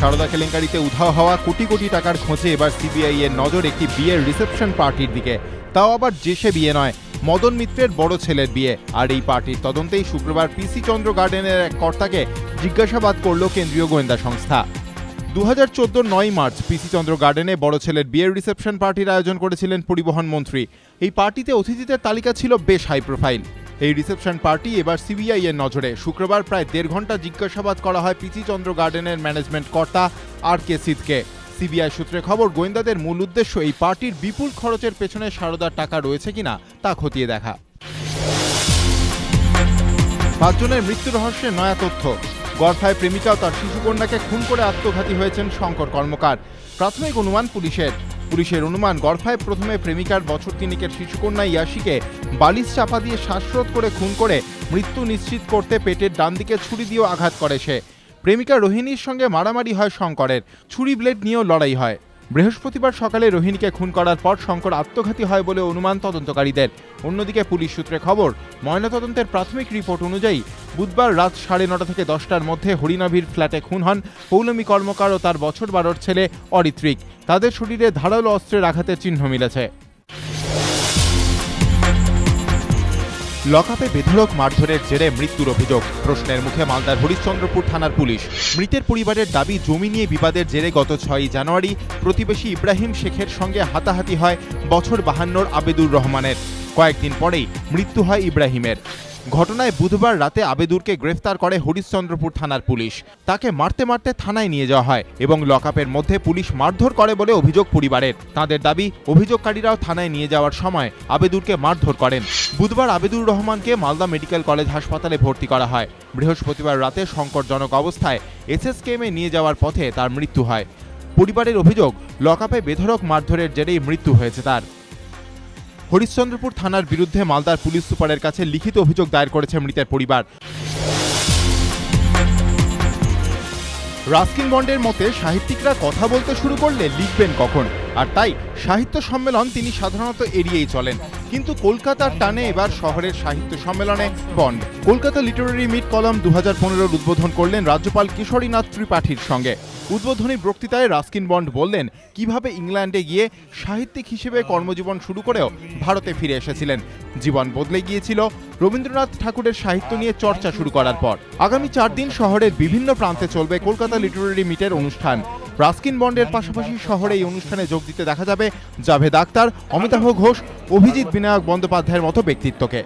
সারদা কেলেঙ্কারিতে উধাও হওয়া কোটি কোটি টাকার খোঁজে এবার সিবিআই এর নজর একটি বিয়ের রিসেপশন পার্টির দিকে। তাও আবার যে বিয়ে নয়, মদন মিত্রের বড় ছেলের বিয়ে। আর এই পার্টির তদন্তেই শুক্রবার পিসি চন্দ্র গার্ডেনের এক কর্তাকে জিজ্ঞাসাবাদ করল কেন্দ্রীয় গোয়েন্দা সংস্থা। 2014 9 মার্চ পিসি চন্দ্র গার্ডেনে বড় ছেলের বিয়ের রিসেপশন পার্টির আয়োজন করেছিলেন পরিবহন মন্ত্রী। এই পার্টিতে অতিথিদের তালিকা ছিল বেশ হাই প্রোফাইল। এই রিসেপশন পার্টি এবার সিবিআই এর নজরে। শুক্রবার প্রায় 1.5 ঘন্টা জিজ্ঞাসাবাদ করা হয় পিসি চন্দ্র গার্ডেনের ম্যানেজমেন্ট কর্তা আর.কে. সিধকে। সিবিআই সূত্রে খবর, গোয়েন্দাদের মূল উদ্দেশ্য এই পার্টির বিপুল খরচের পেছনে সারদার টাকা রয়েছে কিনা তা খতিয়ে দেখা। 5 জনের মৃত্যু রহস্যে নয়া তথ্য। গড়ফায় প্রেমিকা ও তার শিশুকন্যাকে খুন করে আত্মঘাতী হয়েছেন শঙ্কর কর্মকার। প্রাথমিক অনুমান পুলিশের অনুমান, গড়ফায় প্রথমে প্রেমিকার বছর 3 শিশুকন্যা ইয়াসিকে বালিশ চাপা দিয়ে শ্বাসরোধ করে খুন করে মৃত্যু নিশ্চিত করতে পেটের ডান দিকে ছুরি দিয়েও আঘাত করে সে। প্রেমিকা রোহিণীর সঙ্গে মারামারি হয় শঙ্করের, ছুরি ব্লেড নিয়েও লড়াই হয়। বৃহস্পতিবার সকালে রোহিণীকে খুন করার পর শঙ্কর আত্মঘাতী হয় বলে অনুমান তদন্তকারীদের। অন্যদিকে পুলিশ সূত্রে খবর, ময়নাতদন্তের প্রাথমিক রিপোর্ট অনুযায়ী বুধবার রাত 9:30 থেকে 10টার মধ্যে হরিনাভির ফ্ল্যাটে খুন হন পৌলমী কর্মকার ও তার বছর 12-র ছেলে অরিত্রিক। তাদের শরীরে ধারালো অস্ত্রের আঘাতের চিহ্ন মিলেছে। লকআপে বেধড়ক মারধরের জেরে মৃত্যুর অভিযোগ। প্রশ্নের মুখে মালদার হরিশ্চন্দ্রপুর থানার পুলিশ। মৃতের পরিবারের দাবি, জমি নিয়ে বিবাদের জেরে গত 6 জানুয়ারি প্রতিবেশী ইব্রাহিম শেখের সঙ্গে হাতাহাতি হয় বছর 52-র আবেদুর রহমানের। কয়েকদিন পরেই মৃত্যু হয় ইব্রাহিমের। ঘটনায় বুধবার রাতে আবেদুরকে গ্রেফতার করে হরিশ্চন্দ্রপুর থানার পুলিশ। তাকে মারতে মারতে থানায় নিয়ে যাওয়া হয় এবং লকআপের মধ্যে পুলিশ মারধর করে বলে অভিযোগ পরিবারের। তাদের দাবি, অভিযোগকারীরাও থানায় নিয়ে যাওয়ার সময় আবেদুরকে মারধর করেন। বুধবার আবেদুর রহমানকে মালদা মেডিকেল কলেজ হাসপাতালে ভর্তি করা হয়। বৃহস্পতিবার রাতে সংকটজনক অবস্থায় এসএসকেএমে নিয়ে যাওয়ার পথে তার মৃত্যু হয়। পরিবারের অভিযোগ, লকআপে বেধড়ক মারধরের জেরেই মৃত্যু হয়েছে তার। হরিশ্চন্দ্রপুর থানার বিরুদ্ধে মালদার পুলিশ সুপারের কাছে লিখিত অভিযোগ দায়ের করেছে মৃতের পরিবার। রাস্কিন বন্ডের মতে, সাহিত্যিকরা কথা বলতে শুরু করলে লিখবেন কখন, আর তাই সাহিত্য সম্মেলন তিনি সাধারণত এড়িয়েই চলেন। কিন্তু কলকাতার টানে এবার শহরের সাহিত্য সম্মেলনে বন্ড। কলকাতা লিটারেরি মিট কলাম 2015-র উদ্বোধন করলেন রাজ্যপাল কিশোরীনাথ ত্রিপাঠীর সঙ্গে। উদ্বোধনী বক্তৃতায় রাস্কিন বন্ড বললেন কিভাবে ইংল্যান্ডে গিয়ে সাহিত্যিক হিসেবে কর্মজীবন শুরু করেও ভারতে ফিরে এসেছিলেন। জীবন বদলে গিয়েছিল রবীন্দ্রনাথ ঠাকুরের সাহিত্য নিয়ে চর্চা শুরু করার পর। আগামী 4 দিন শহরের বিভিন্ন প্রান্তে চলবে কলকাতা লিটারেরি মিটের অনুষ্ঠান। রাস্কিন বন্ডের পাশাপাশি শহরে এই অনুষ্ঠানে যোগ দিতে দেখা যাবে জাভেদ আখতার, অমিতাভ ঘোষ, অভিজিৎ বিনায়ক বন্দ্যোপাধ্যায়ের মতো ব্যক্তিত্বকে।